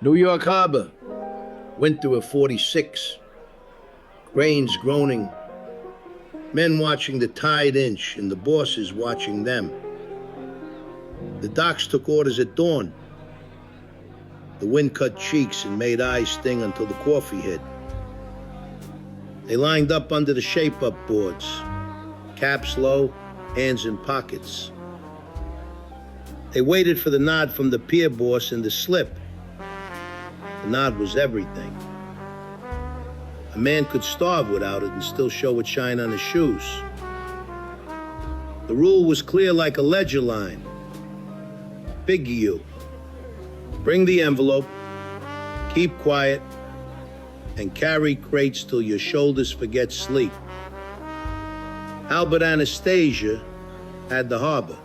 New York Harbor, winter of 46. Grains groaning, men watching the tide inch and the bosses watching them. The docks took orders at dawn. The wind cut cheeks and made eyes sting until the coffee hit. They lined up under the shape-up boards, caps low, hands in pockets. They waited for the nod from the pier boss and the slip. The nod was everything. A man could starve without it and still show it shine on his shoes. The rule was clear like a ledger line. Big you. Bring the envelope, keep quiet, and carry crates till your shoulders forget sleep. Albert Anastasia had the harbor.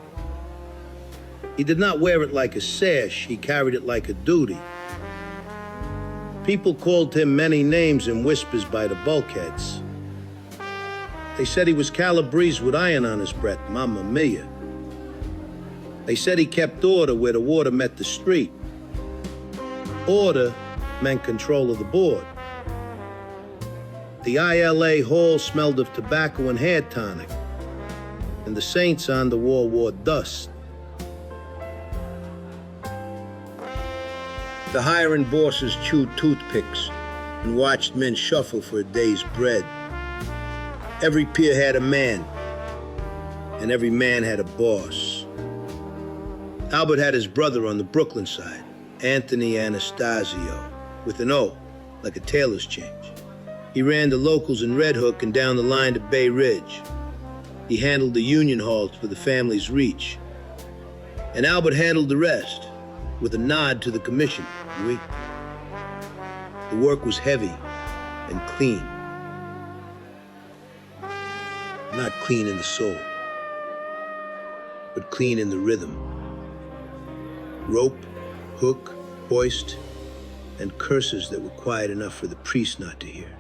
He did not wear it like a sash, he carried it like a duty. People called him many names in whispers by the bulkheads. They said he was Calabrese with iron on his breath, Mamma Mia. They said he kept order where the water met the street. Order meant control of the board. The ILA hall smelled of tobacco and hair tonic, and the saints on the wall wore dust. The hiring bosses chewed toothpicks and watched men shuffle for a day's bread. Every pier had a man, and every man had a boss. Albert had his brother on the Brooklyn side, Anthony Anastasia, with an O, like a tailor's change. He ran the locals in Red Hook and down the line to Bay Ridge. He handled the union halls for the family's reach. And Albert handled the rest, with a nod to the commission. The work was heavy and clean. Not clean in the soul, but clean in the rhythm. Rope, hook, hoist, and curses that were quiet enough for the priest not to hear.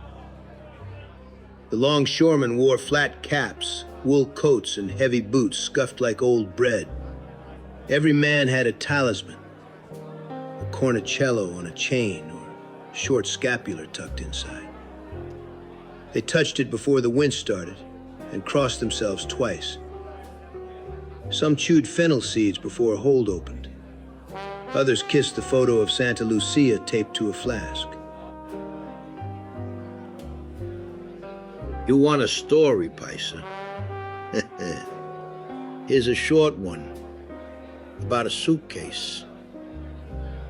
The longshoremen wore flat caps, wool coats, and heavy boots scuffed like old bread. Every man had a talisman, a cornicello on a chain or short scapular tucked inside. They touched it before the wind started and crossed themselves twice. Some chewed fennel seeds before a hold opened. Others kissed the photo of Santa Lucia taped to a flask. You want a story, Paisa? Here's a short one about a suitcase.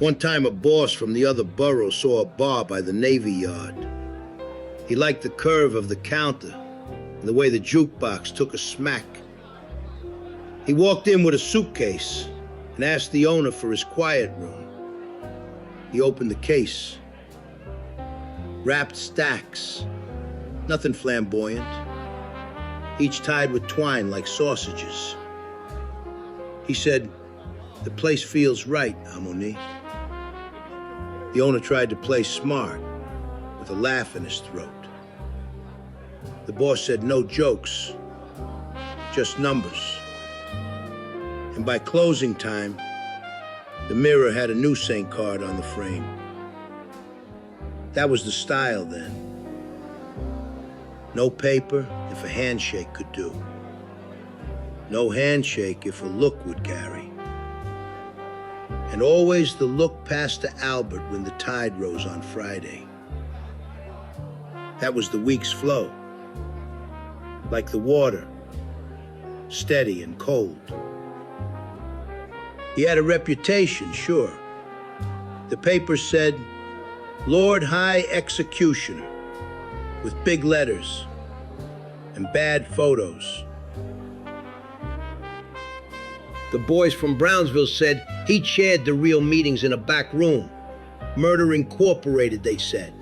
One time a boss from the other borough saw a bar by the Navy Yard. He liked the curve of the counter and the way the jukebox took a smack. He walked in with a suitcase and asked the owner for his quiet room. He opened the case. Wrapped stacks, nothing flamboyant, each tied with twine like sausages. He said, "The place feels right, Amoni." The owner tried to play smart with a laugh in his throat. The boss said, "No jokes, just numbers." And by closing time, the mirror had a new St. card on the frame. That was the style then. No paper if a handshake could do. No handshake if a look would carry. And always the look passed to Albert when the tide rose on Friday. That was the week's flow. Like the water, steady and cold. He had a reputation, sure. The papers said, Lord High Executioner, with big letters and bad photos. The boys from Brownsville said he chaired the real meetings in a back room. Murder Incorporated, they said.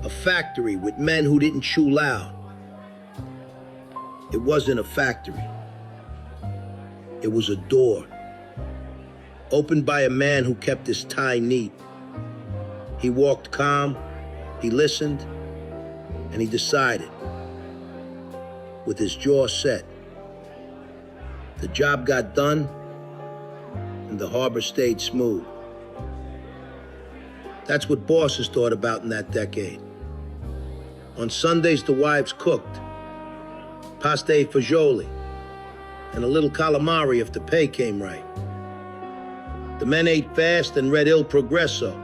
A factory with men who didn't chew loud. It wasn't a factory. It was a door. Opened by a man who kept his tie neat. He walked calm, he listened, and he decided, with his jaw set. The job got done, and the harbor stayed smooth. That's what bosses thought about in that decade. On Sundays, the wives cooked. Pasta e fagioli, and a little calamari if the pay came right. The men ate fast and read Il Progresso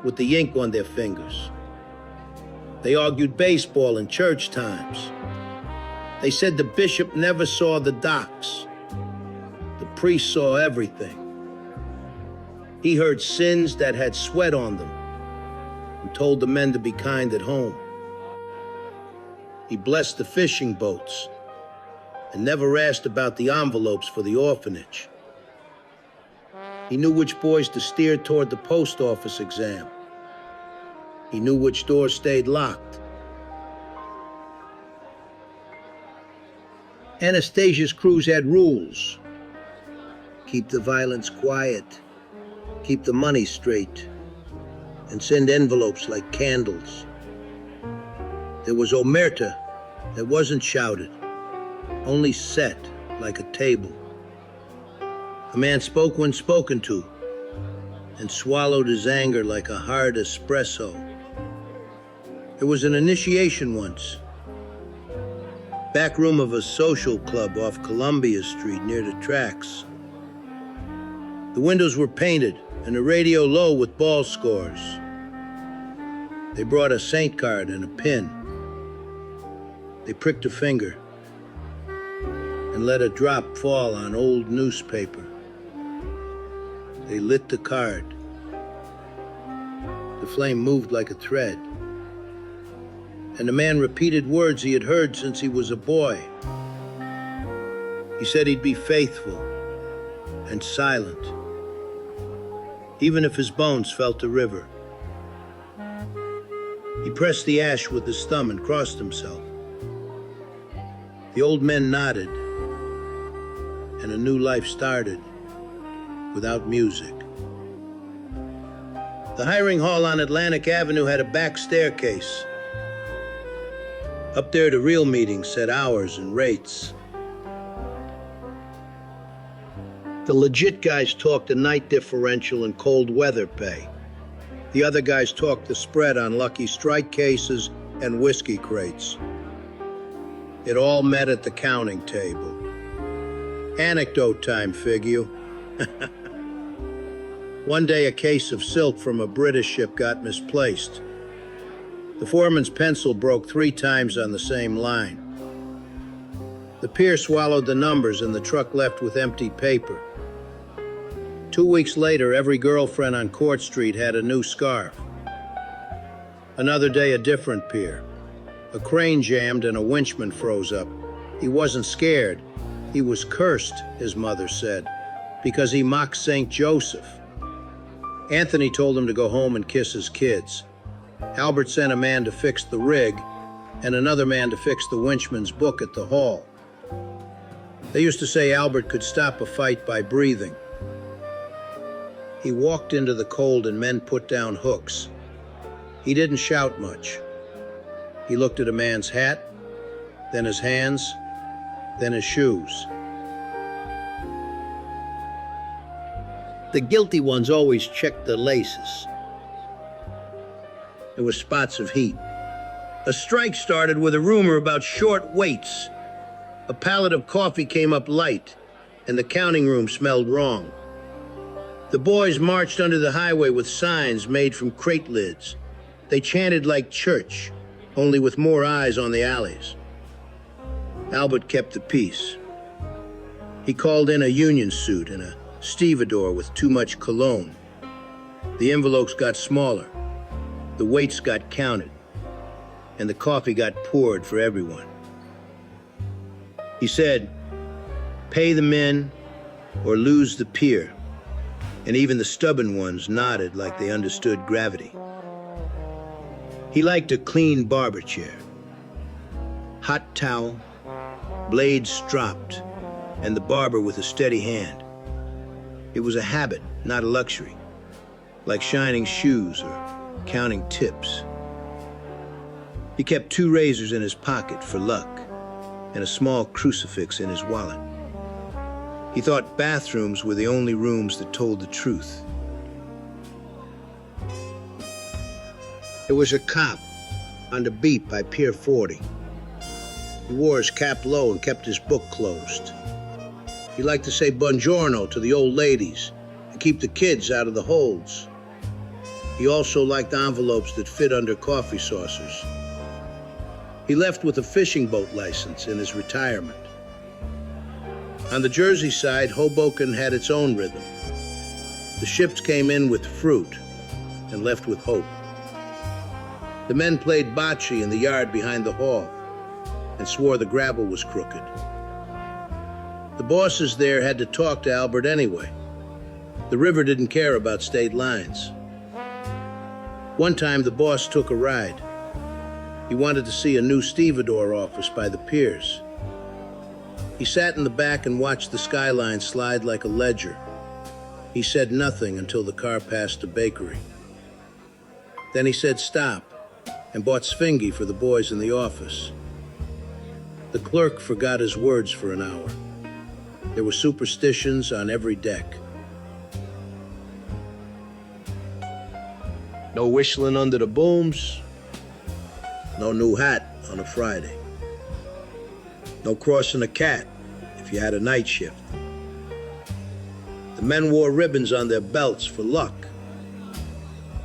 with the ink on their fingers. They argued baseball in church times. They said the bishop never saw the docks. The priest saw everything. He heard sins that had sweat on them and told the men to be kind at home. He blessed the fishing boats and never asked about the envelopes for the orphanage. He knew which boys to steer toward the post office exam. He knew which doors stayed locked. Anastasia's crews had rules. Keep the violence quiet, keep the money straight, and send envelopes like candles. There was omerta that wasn't shouted, only set like a table. A man spoke when spoken to and swallowed his anger like a hard espresso. There was an initiation once. Back room of a social club off Columbia Street near the tracks. The windows were painted and the radio low with ball scores. They brought a saint card and a pin. They pricked a finger and let a drop fall on old newspaper. They lit the card. The flame moved like a thread. And the man repeated words he had heard since he was a boy. He said he'd be faithful and silent, even if his bones felt the river. He pressed the ash with his thumb and crossed himself. The old men nodded, and a new life started without music. The hiring hall on Atlantic Avenue had a back staircase. Up there, the real meetings set hours and rates. The legit guys talked the night differential and cold weather pay. The other guys talked the spread on lucky strike cases and whiskey crates. It all met at the counting table. Anecdote time, fig you. One day, a case of silk from a British ship got misplaced. The foreman's pencil broke 3 times on the same line. The pier swallowed the numbers and the truck left with empty paper. 2 weeks later, every girlfriend on Court Street had a new scarf. Another day, a different pier. A crane jammed and a winchman froze up. He wasn't scared. He was cursed, his mother said, because he mocked St. Joseph. Anthony told him to go home and kiss his kids. Albert sent a man to fix the rig and another man to fix the winchman's book at the hall. They used to say Albert could stop a fight by breathing. He walked into the cold and men put down hooks. He didn't shout much. He looked at a man's hat, then his hands, then his shoes. The guilty ones always checked the laces. There were spots of heat. A strike started with a rumor about short waits. A pallet of coffee came up light, and the counting room smelled wrong. The boys marched under the highway with signs made from crate lids. They chanted like church, only with more eyes on the alleys. Albert kept the peace. He called in a union suit and a stevedore with too much cologne. The envelopes got smaller, the weights got counted, and the coffee got poured for everyone. He said, "Pay the men or lose the pier," and even the stubborn ones nodded like they understood gravity. He liked a clean barber chair, hot towel, blades stropped, and the barber with a steady hand. It was a habit, not a luxury, like shining shoes or counting tips. He kept 2 razors in his pocket for luck and a small crucifix in his wallet. He thought bathrooms were the only rooms that told the truth. There was a cop on the beat by Pier 40. He wore his cap low and kept his book closed. He liked to say buongiorno to the old ladies and keep the kids out of the holds. He also liked envelopes that fit under coffee saucers. He left with a fishing boat license in his retirement. On the Jersey side, Hoboken had its own rhythm. The ships came in with fruit and left with hope. The men played bocce in the yard behind the hall and swore the gravel was crooked. The bosses there had to talk to Albert anyway. The river didn't care about state lines. One time the boss took a ride. He wanted to see a new stevedore office by the piers. He sat in the back and watched the skyline slide like a ledger. He said nothing until the car passed a bakery. Then he said stop and bought Sfingy for the boys in the office. The clerk forgot his words for an hour. There were superstitions on every deck. No whistling under the booms. No new hat on a Friday. No crossing a cat if you had a night shift. The men wore ribbons on their belts for luck.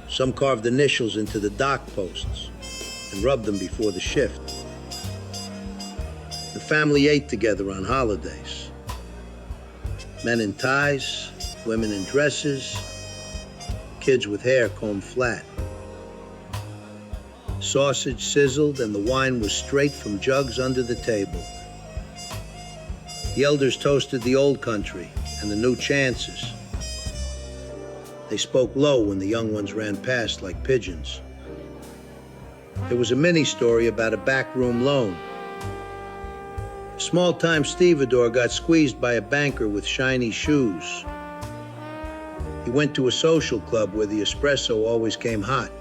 Some carved initials into the dock posts and rubbed them before the shift. The family ate together on holidays. Men in ties, women in dresses, kids with hair combed flat. Sausage sizzled and the wine was straight from jugs under the table. The elders toasted the old country and the new chances. They spoke low when the young ones ran past like pigeons. There was a mini-story about a backroom loan. A small-time stevedore got squeezed by a banker with shiny shoes. He went to a social club where the espresso always came hot.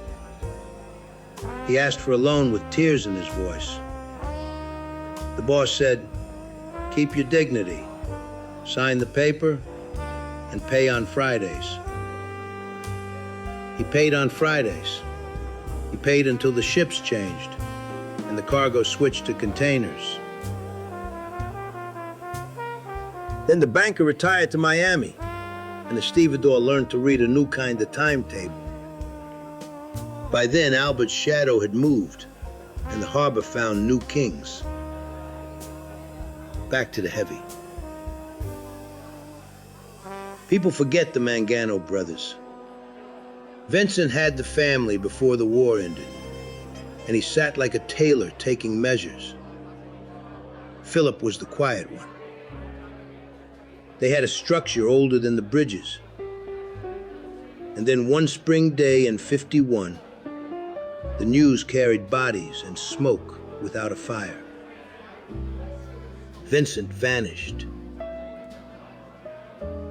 He asked for a loan with tears in his voice. The boss said, "Keep your dignity, sign the paper, and pay on Fridays." He paid on Fridays. He paid until the ships changed and the cargo switched to containers. Then the banker retired to Miami, and the stevedore learned to read a new kind of timetable. By then, Albert's shadow had moved, and the harbor found new kings. Back to the heavy. People forget the Mangano brothers. Vincent had the family before the war ended, and he sat like a tailor taking measures. Philip was the quiet one. They had a structure older than the bridges. And then one spring day in '51, the news carried bodies and smoke without a fire. Vincent vanished.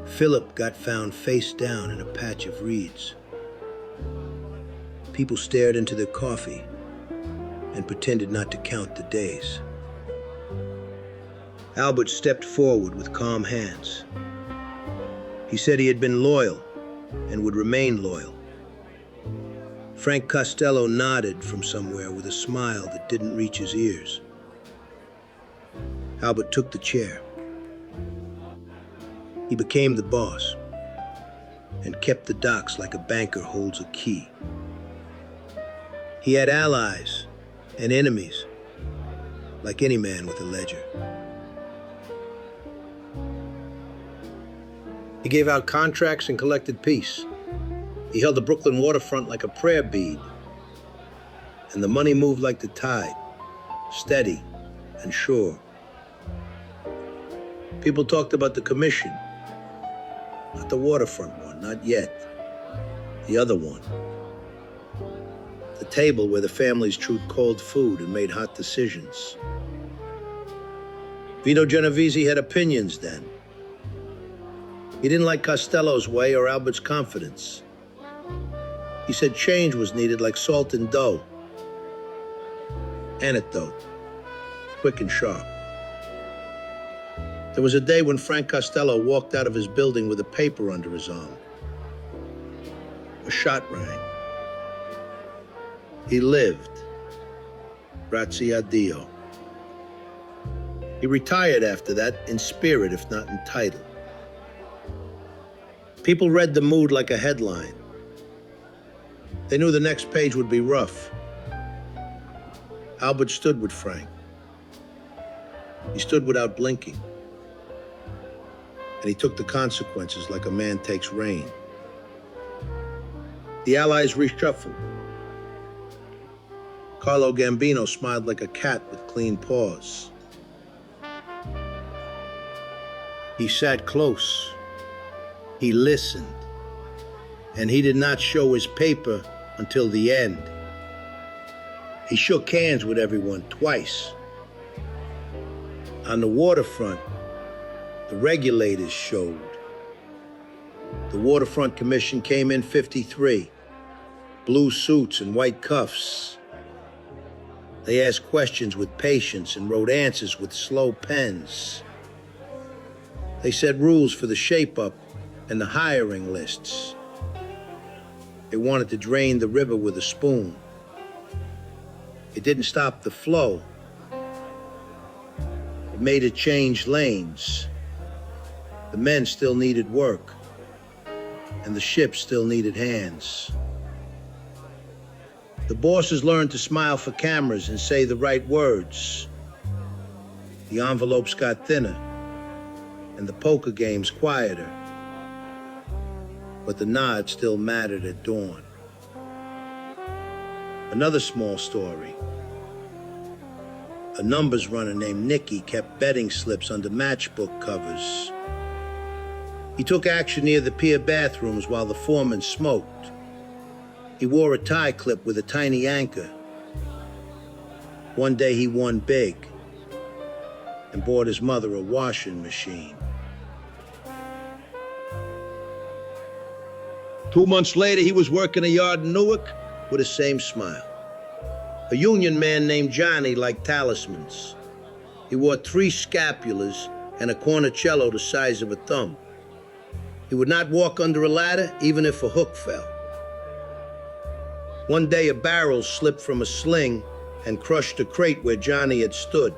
Philip got found face down in a patch of reeds. People stared into their coffee and pretended not to count the days. Albert stepped forward with calm hands. He said he had been loyal and would remain loyal. Frank Costello nodded from somewhere with a smile that didn't reach his ears. Albert took the chair. He became the boss and kept the docks like a banker holds a key. He had allies and enemies, like any man with a ledger. He gave out contracts and collected peace. He held the Brooklyn waterfront like a prayer bead. And the money moved like the tide, steady and sure. People talked about the commission. Not the waterfront one, not yet. The other one. The table where the families chewed cold food and made hot decisions. Vito Genovese had opinions then. He didn't like Costello's way or Albert's confidence. He said change was needed like salt in dough. Anecdote, quick and sharp. There was a day when Frank Costello walked out of his building with a paper under his arm. A shot rang. He lived. Grazie a Dio. He retired after that, in spirit if not in title. People read the mood like a headline. They knew the next page would be rough. Albert stood with Frank. He stood without blinking. And he took the consequences like a man takes rain. The Allies reshuffled. Carlo Gambino smiled like a cat with clean paws. He sat close. He listened. And he did not show his paper until the end. He shook hands with everyone twice. On the waterfront, the regulators showed. The Waterfront Commission came in 53, blue suits and white cuffs. They asked questions with patience and wrote answers with slow pens. They set rules for the shape-up and the hiring lists. They wanted to drain the river with a spoon. It didn't stop the flow. It made it change lanes. The men still needed work, and the ship still needed hands. The bosses learned to smile for cameras and say the right words. The envelopes got thinner, and the poker games quieter. But the nod still mattered at dawn. Another small story. A numbers runner named Nicky kept betting slips under matchbook covers. He took action near the pier bathrooms while the foreman smoked. He wore a tie clip with a tiny anchor. One day he won big and bought his mother a washing machine. 2 months later, he was working a yard in Newark with the same smile. A union man named Johnny liked talismans. He wore 3 scapulars and a cornicello the size of a thumb. He would not walk under a ladder, even if a hook fell. One day, a barrel slipped from a sling and crushed a crate where Johnny had stood.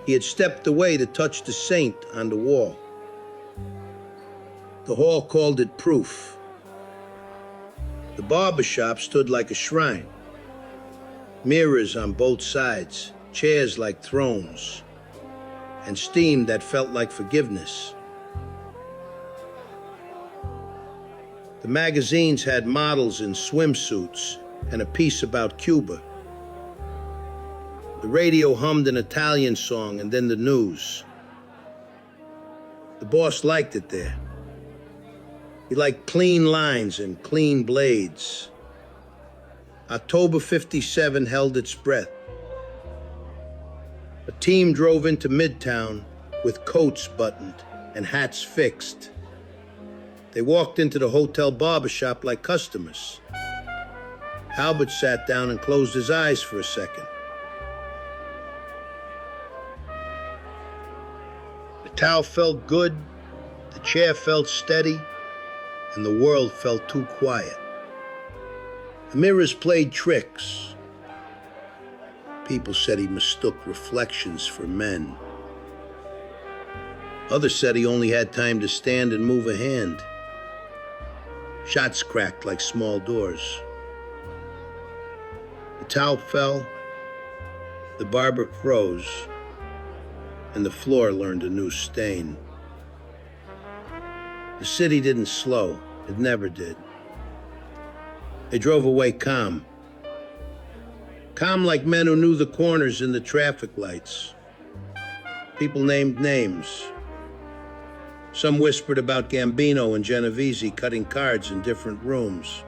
He had stepped away to touch the saint on the wall. The hall called it proof. The barber shop stood like a shrine. Mirrors on both sides, chairs like thrones, and steam that felt like forgiveness. The magazines had models in swimsuits and a piece about Cuba. The radio hummed an Italian song and then the news. The boss liked it there. He liked clean lines and clean blades. October 57 held its breath. A team drove into Midtown with coats buttoned and hats fixed. They walked into the hotel barbershop like customers. Albert sat down and closed his eyes for a second. The towel felt good, the chair felt steady, and the world felt too quiet. The mirrors played tricks. People said he mistook reflections for men. Others said he only had time to stand and move a hand. Shots cracked like small doors. The towel fell, the barber froze, and the floor learned a new stain. The city didn't slow. It never did. They drove away calm. Calm like men who knew the corners in the traffic lights. People named names. Some whispered about Gambino and Genovese cutting cards in different rooms.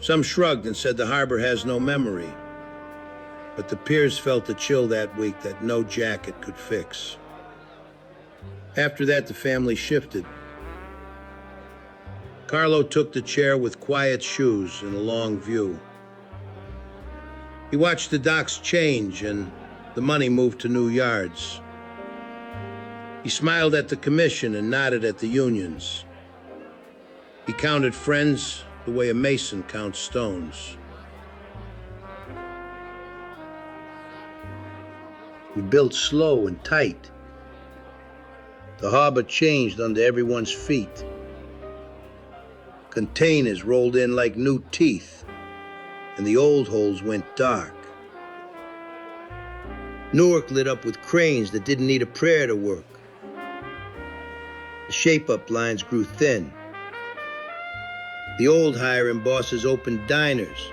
Some shrugged and said the harbor has no memory. But the piers felt a chill that week that no jacket could fix. After that, the family shifted. Carlo took the chair with quiet shoes and a long view. He watched the docks change and the money move to new yards. He smiled at the commission and nodded at the unions. He counted friends the way a mason counts stones. We built slow and tight. The harbor changed under everyone's feet. Containers rolled in like new teeth, and the old holes went dark. Newark lit up with cranes that didn't need a prayer to work. The shape-up lines grew thin. The old hiring bosses opened diners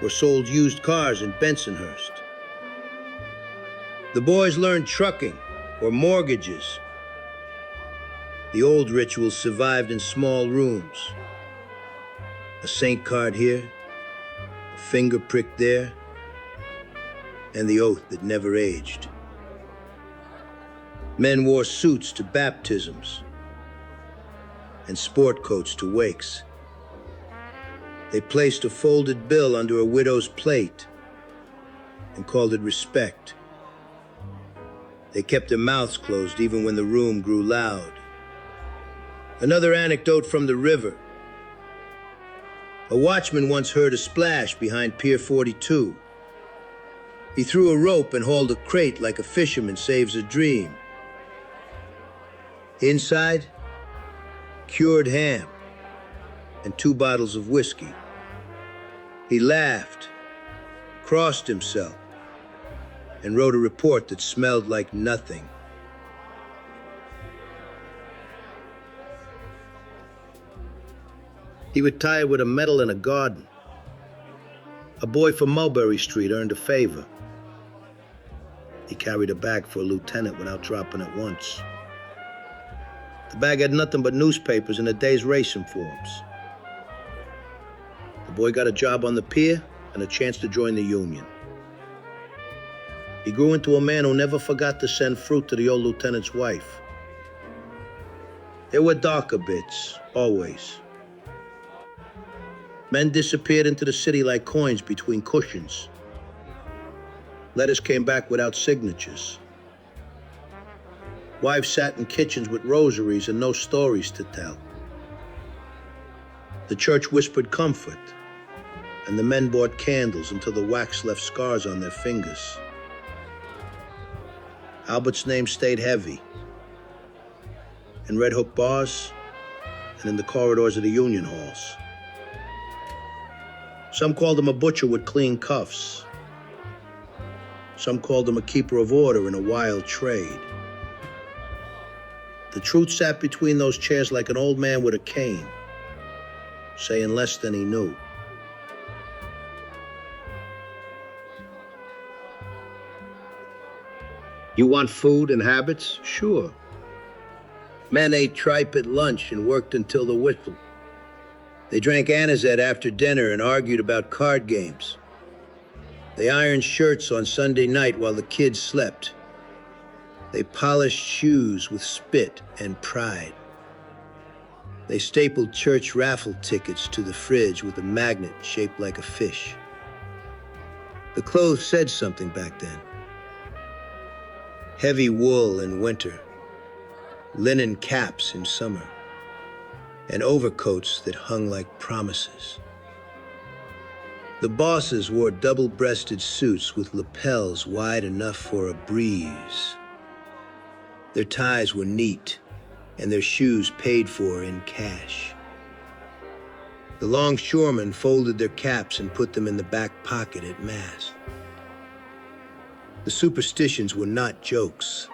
or sold used cars in Bensonhurst. The boys learned trucking or mortgages. The old rituals survived in small rooms. A saint card here, a finger prick there, and the oath that never aged. Men wore suits to baptisms and sport coats to wakes. They placed a folded bill under a widow's plate and called it respect. They kept their mouths closed even when the room grew loud. Another anecdote from the river. A watchman once heard a splash behind Pier 42. He threw a rope and hauled a crate like a fisherman saves a dream. Inside, cured ham and 2 bottles of whiskey. He laughed, crossed himself, and wrote a report that smelled like nothing. He retired with a medal in a garden. A boy from Mulberry Street earned a favor. He carried a bag for a lieutenant without dropping it once. The bag had nothing but newspapers and a day's racing forms. The boy got a job on the pier and a chance to join the union. He grew into a man who never forgot to send fruit to the old lieutenant's wife. There were darker bits, always. Men disappeared into the city like coins between cushions. Letters came back without signatures. Wives sat in kitchens with rosaries and no stories to tell. The church whispered comfort, and the men bought candles until the wax left scars on their fingers. Albert's name stayed heavy. In Red Hook bars and in the corridors of the union halls. Some called him a butcher with clean cuffs. Some called him a keeper of order in a wild trade. The truth sat between those chairs like an old man with a cane, saying less than he knew. You want food and habits? Sure. Men ate tripe at lunch and worked until the whistle. They drank Anisette after dinner and argued about card games. They ironed shirts on Sunday night while the kids slept. They polished shoes with spit and pride. They stapled church raffle tickets to the fridge with a magnet shaped like a fish. The clothes said something back then. Heavy wool in winter, linen caps in summer, and overcoats that hung like promises. The bosses wore double-breasted suits with lapels wide enough for a breeze. Their ties were neat, and their shoes paid for in cash. The longshoremen folded their caps and put them in the back pocket at Mass. The superstitions were not jokes.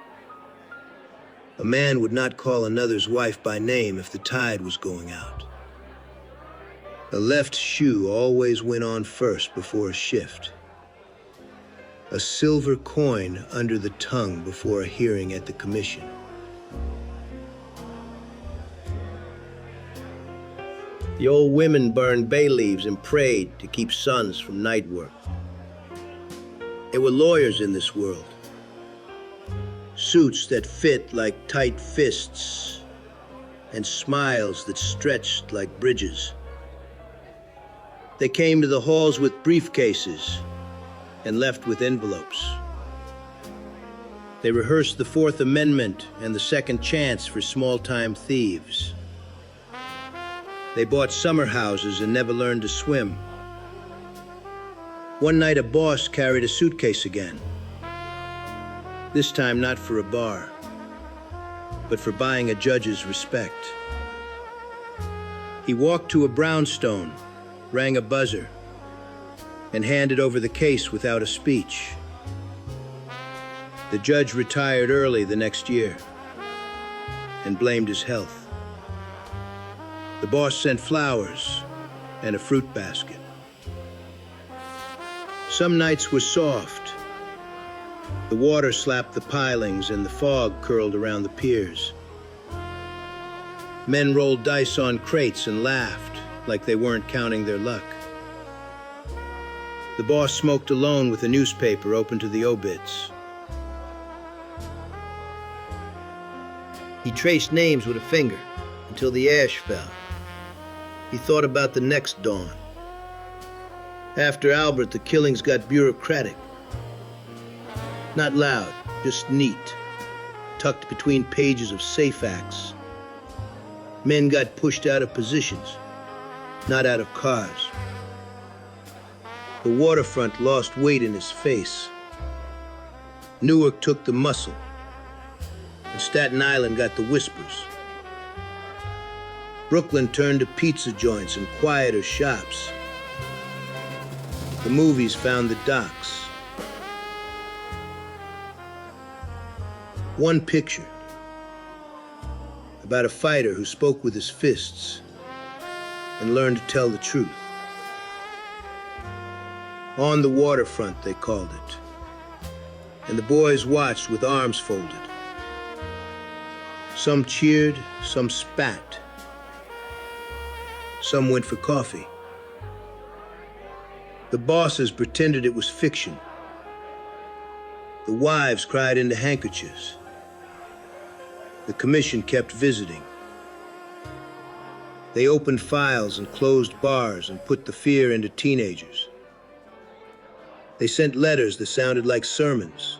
A man would not call another's wife by name if the tide was going out. The left shoe always went on first before a shift. A silver coin under the tongue before a hearing at the commission. The old women burned bay leaves and prayed to keep sons from night work. There were lawyers in this world. Suits that fit like tight fists, and smiles that stretched like bridges. They came to the halls with briefcases and left with envelopes. They rehearsed the Fourth Amendment and the second chance for small-time thieves. They bought summer houses and never learned to swim. One night, a boss carried a suitcase again. This time not for a bar, but for buying a judge's respect. He walked to a brownstone, rang a buzzer, and handed over the case without a speech. The judge retired early the next year and blamed his health. The boss sent flowers and a fruit basket. Some nights were soft. The water slapped the pilings and the fog curled around the piers. Men rolled dice on crates and laughed like they weren't counting their luck. The boss smoked alone with a newspaper open to the obits. He traced names with a finger until the ash fell. He thought about the next dawn. After Albert, the killings got bureaucratic. Not loud, just neat, tucked between pages of safe acts. Men got pushed out of positions, not out of cars. The waterfront lost weight in his face. Newark took the muscle, and Staten Island got the whispers. Brooklyn turned to pizza joints and quieter shops. The movies found the docks. One picture about a fighter who spoke with his fists and learned to tell the truth. On the waterfront, they called it, and the boys watched with arms folded. Some cheered, some spat. Some went for coffee. The bosses pretended it was fiction. The wives cried into handkerchiefs. The commission kept visiting. They opened files and closed bars and put the fear into teenagers. They sent letters that sounded like sermons.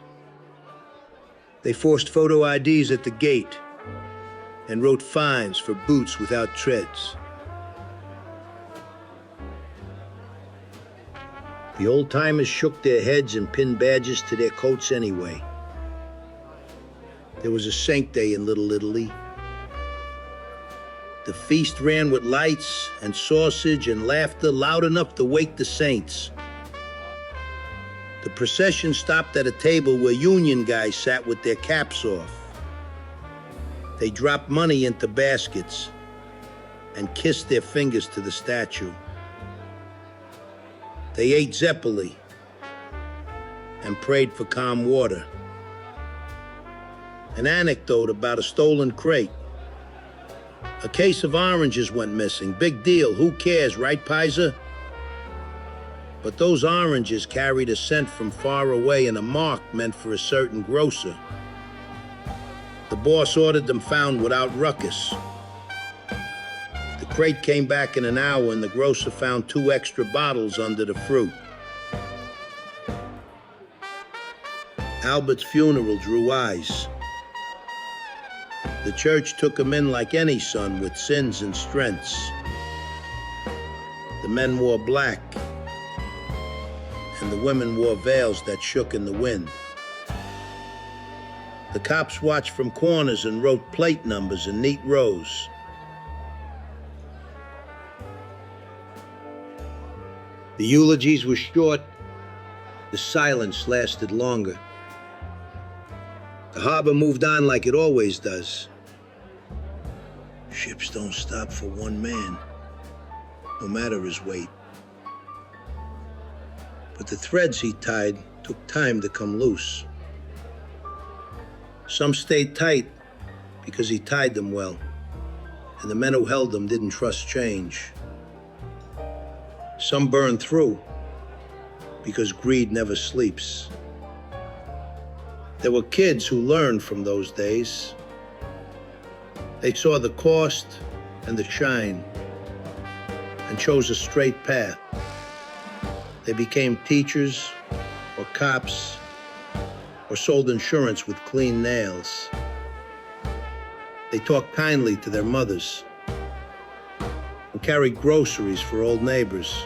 They forced photo IDs at the gate and wrote fines for boots without treads. The old-timers shook their heads and pinned badges to their coats anyway. There was a Saint Day in Little Italy. The feast ran with lights and sausage and laughter loud enough to wake the saints. The procession stopped at a table where union guys sat with their caps off. They dropped money into baskets and kissed their fingers to the statue. They ate zeppoli and prayed for calm water. An anecdote about a stolen crate. A case of oranges went missing. Big deal. Who cares, right, Pizer? But those oranges carried a scent from far away and a mark meant for a certain grocer. The boss ordered them found without ruckus. The crate came back in an hour and the grocer found 2 extra bottles under the fruit. Albert's funeral drew eyes. The church took him in like any son with sins and strengths. The men wore black, and the women wore veils that shook in the wind. The cops watched from corners and wrote plate numbers in neat rows. The eulogies were short. The silence lasted longer. The harbor moved on like it always does. Ships don't stop for one man, no matter his weight. But the threads he tied took time to come loose. Some stayed tight because he tied them well, and the men who held them didn't trust change. Some burned through because greed never sleeps. There were kids who learned from those days. They saw the cost and the shine and chose a straight path. They became teachers or cops or sold insurance with clean nails. They talked kindly to their mothers and carry groceries for old neighbors.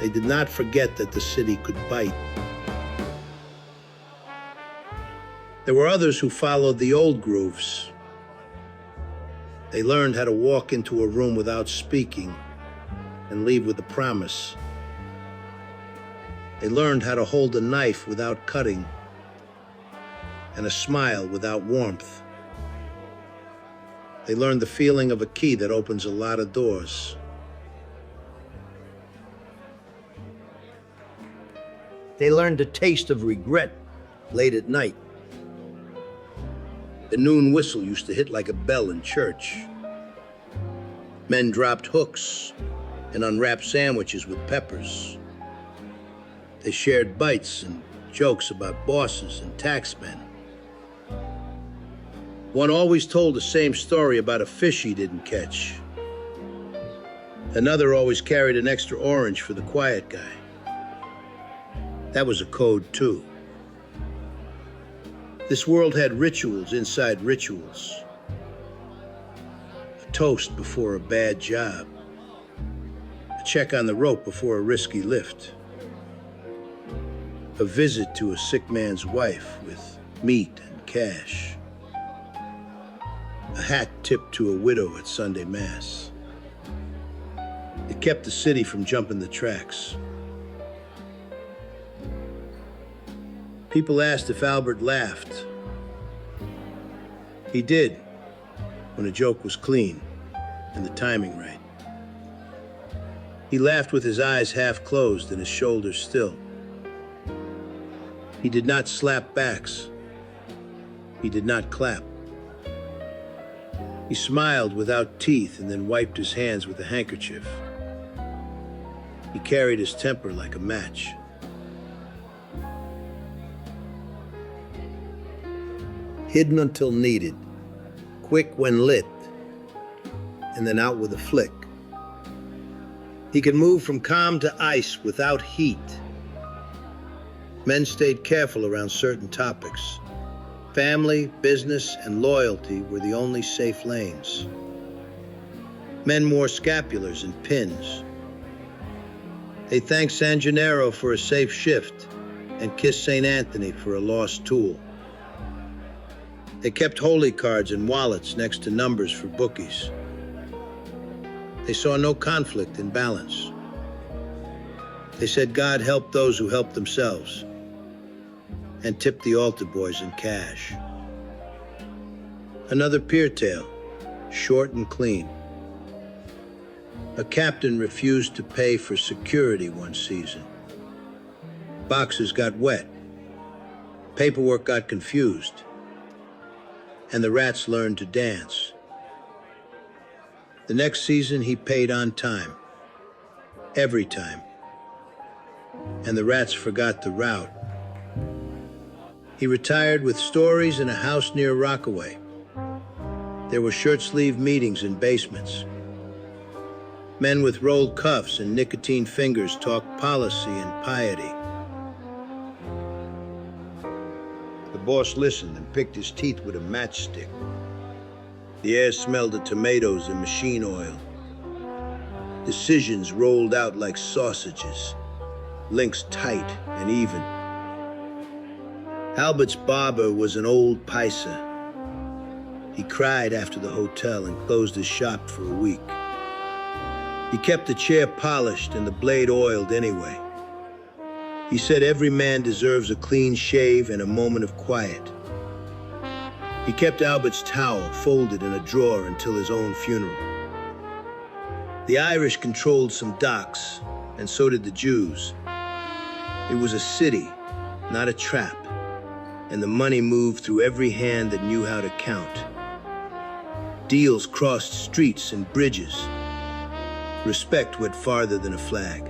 They did not forget that the city could bite. There were others who followed the old grooves. They learned how to walk into a room without speaking and leave with a promise. They learned how to hold a knife without cutting and a smile without warmth. They learned the feeling of a key that opens a lot of doors. They learned the taste of regret late at night. The noon whistle used to hit like a bell in church. Men dropped hooks and unwrapped sandwiches with peppers. They shared bites and jokes about bosses and taxmen. One always told the same story about a fish he didn't catch. Another always carried an extra orange for the quiet guy. That was a code, too. This world had rituals inside rituals. A toast before a bad job. A check on the rope before a risky lift. A visit to a sick man's wife with meat and cash. A hat tipped to a widow at Sunday Mass. It kept the city from jumping the tracks. People asked if Albert laughed. He did, when a joke was clean and the timing right. He laughed with his eyes half closed and his shoulders still. He did not slap backs. He did not clap. He smiled without teeth and then wiped his hands with a handkerchief. He carried his temper like a match. Hidden until needed, quick when lit, and then out with a flick. He could move from calm to ice without heat. Men stayed careful around certain topics. Family, business, and loyalty were the only safe lanes. Men wore scapulars and pins. They thanked San Gennaro for a safe shift and kissed St. Anthony for a lost tool. They kept holy cards and wallets next to numbers for bookies. They saw no conflict in balance. They said God helped those who helped themselves, and tipped the altar boys in cash. Another pier tale, short and clean. A captain refused to pay for security one season. Boxes got wet. Paperwork got confused. And the rats learned to dance. The next season, he paid on time. Every time. And the rats forgot the route. He retired with stories in a house near Rockaway. There were shirt-sleeve meetings in basements. Men with rolled cuffs and nicotine fingers talked policy and piety. The boss listened and picked his teeth with a matchstick. The air smelled of tomatoes and machine oil. Decisions rolled out like sausages, links tight and even. Albert's barber was an old paisa. He cried after the hotel and closed his shop for a week. He kept the chair polished and the blade oiled anyway. He said every man deserves a clean shave and a moment of quiet. He kept Albert's towel folded in a drawer until his own funeral. The Irish controlled some docks, and so did the Jews. It was a city, not a trap, and the money moved through every hand that knew how to count. Deals crossed streets and bridges. Respect went farther than a flag.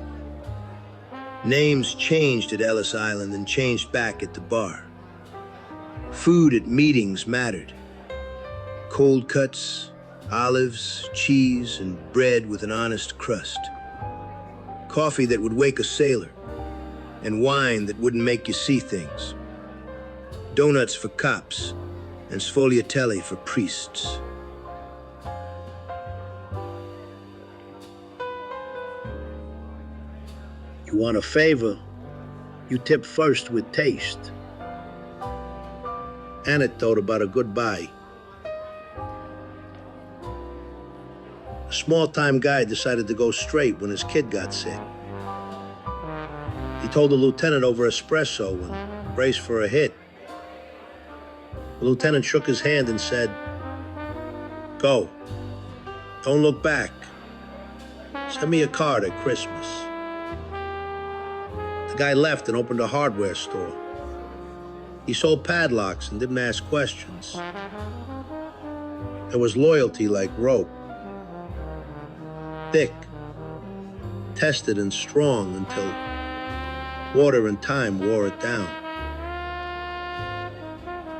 Names changed at Ellis Island and changed back at the bar. Food at meetings mattered. Cold cuts, olives, cheese, and bread with an honest crust. Coffee that would wake a sailor, and wine that wouldn't make you see things. Donuts for cops, and sfogliatelli for priests. You want a favor, you tip first with taste. Anecdote about a goodbye. A small-time guy decided to go straight when his kid got sick. He told the lieutenant over espresso and braced for a hit. The lieutenant shook his hand and said, "Go. Don't look back. Send me a card at Christmas." The guy left and opened a hardware store. He sold padlocks and didn't ask questions. There was loyalty like rope. Thick, tested and strong until water and time wore it down.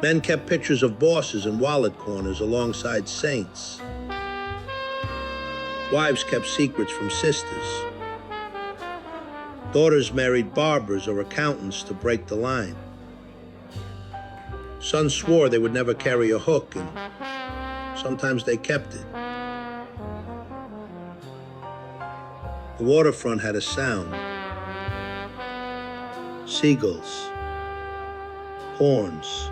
Men kept pictures of bosses in wallet corners alongside saints. Wives kept secrets from sisters. Daughters married barbers or accountants to break the line. Sons swore they would never carry a hook, and sometimes they kept it. The waterfront had a sound. Seagulls, horns,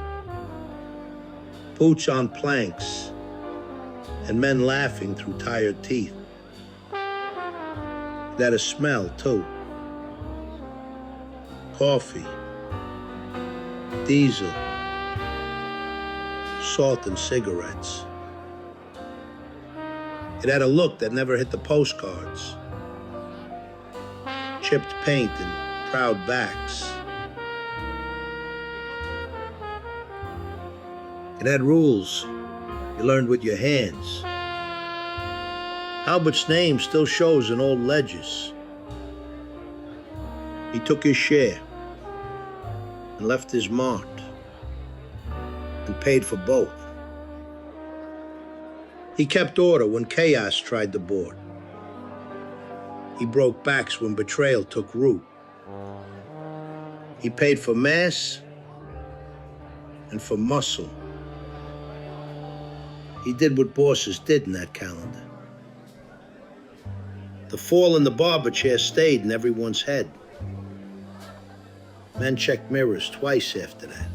boots on planks, and men laughing through tired teeth. It had a smell, too. Coffee, diesel, salt and cigarettes. It had a look that never hit the postcards. Chipped paint and proud backs. It had rules you learned with your hands. Albert's name still shows in old ledgers. He took his share and left his mark and paid for both. He kept order when chaos tried to board. He broke backs when betrayal took root. He paid for mass and for muscle. He did what bosses did in that calendar. The fall in the barber chair stayed in everyone's head. Men checked mirrors twice after that.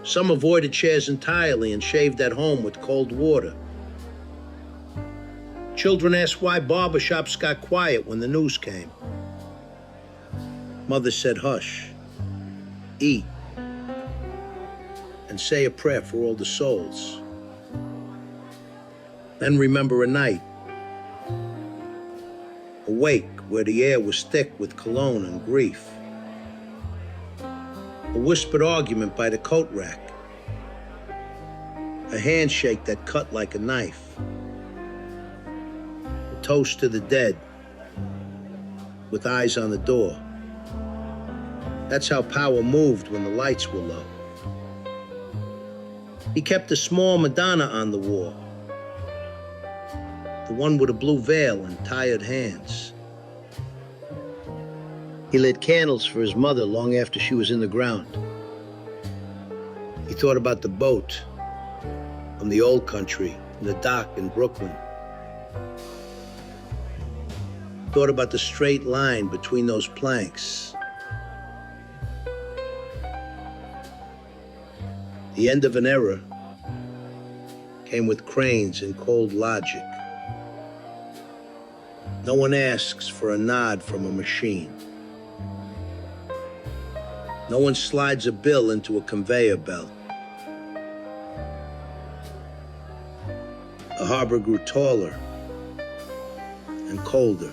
Some avoided chairs entirely and shaved at home with cold water. Children asked why barbershops got quiet when the news came. Mother said, "Hush, eat, and say a prayer for all the souls." Then remember a night, awake where the air was thick with cologne and grief. A whispered argument by the coat rack. A handshake that cut like a knife. A toast to the dead, with eyes on the door. That's how power moved when the lights were low. He kept a small Madonna on the wall. The one with a blue veil and tired hands. He lit candles for his mother long after she was in the ground. He thought about the boat from the old country in the dock in Brooklyn. Thought about the straight line between those planks. The end of an era came with cranes and cold logic. No one asks for a nod from a machine. No one slides a bill into a conveyor belt. The harbor grew taller and colder,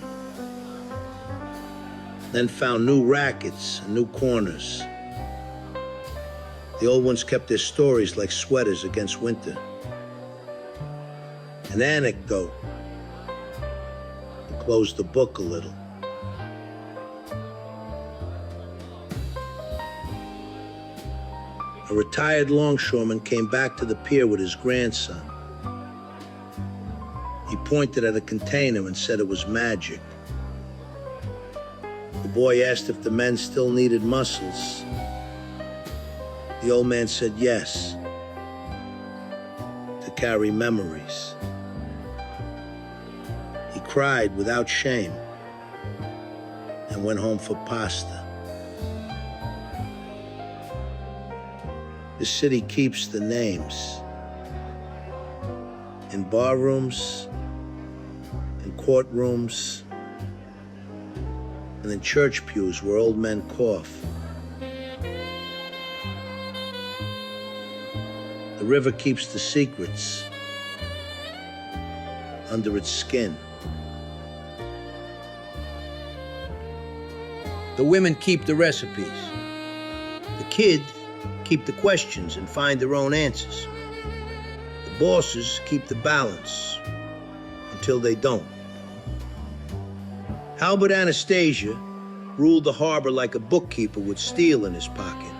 then found new rackets and new corners. The old ones kept their stories like sweaters against winter. An anecdote and closed the book a little. A retired longshoreman came back to the pier with his grandson. He pointed at a container and said it was magic. The boy asked if the men still needed muscles. The old man said yes, to carry memories. He cried without shame. and went home for pasta. The city keeps the names. In barrooms, in courtrooms, and in church pews where old men cough. The river keeps the secrets under its skin. The women keep the recipes. The kids keep the questions and find their own answers. The bosses keep the balance until they don't. Albert Anastasia ruled the harbor like a bookkeeper with steel in his pocket.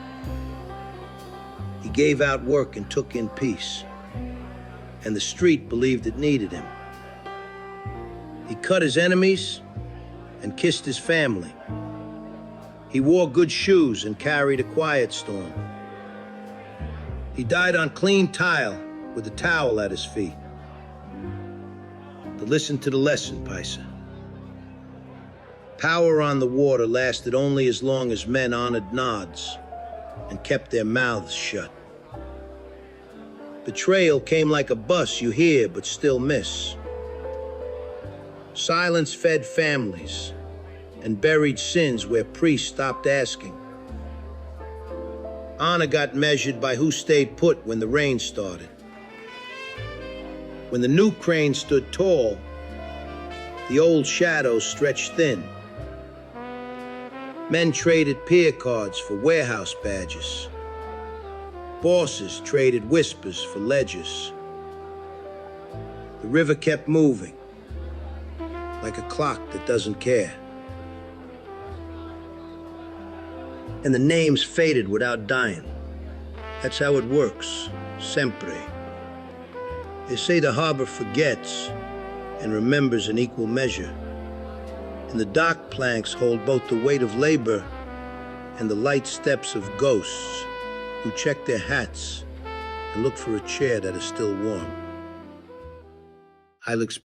He gave out work and took in peace, and the street believed it needed him. He cut his enemies and kissed his family. He wore good shoes and carried a quiet storm. He died on clean tile with a towel at his feet. To listen to the lesson, Paisa. Power on the water lasted only as long as men honored nods and kept their mouths shut. Betrayal came like a bus you hear but still miss. Silence fed families and buried sins where priests stopped asking. Honor got measured by who stayed put when the rain started. When the new crane stood tall, the old shadows stretched thin. Men traded peer cards for warehouse badges. Bosses traded whispers for ledgers. The river kept moving, like a clock that doesn't care. And the names faded without dying. That's how it works, sempre. They say the harbor forgets and remembers in equal measure. And the dock planks hold both the weight of labor and the light steps of ghosts who check their hats and look for a chair that is still warm. I'll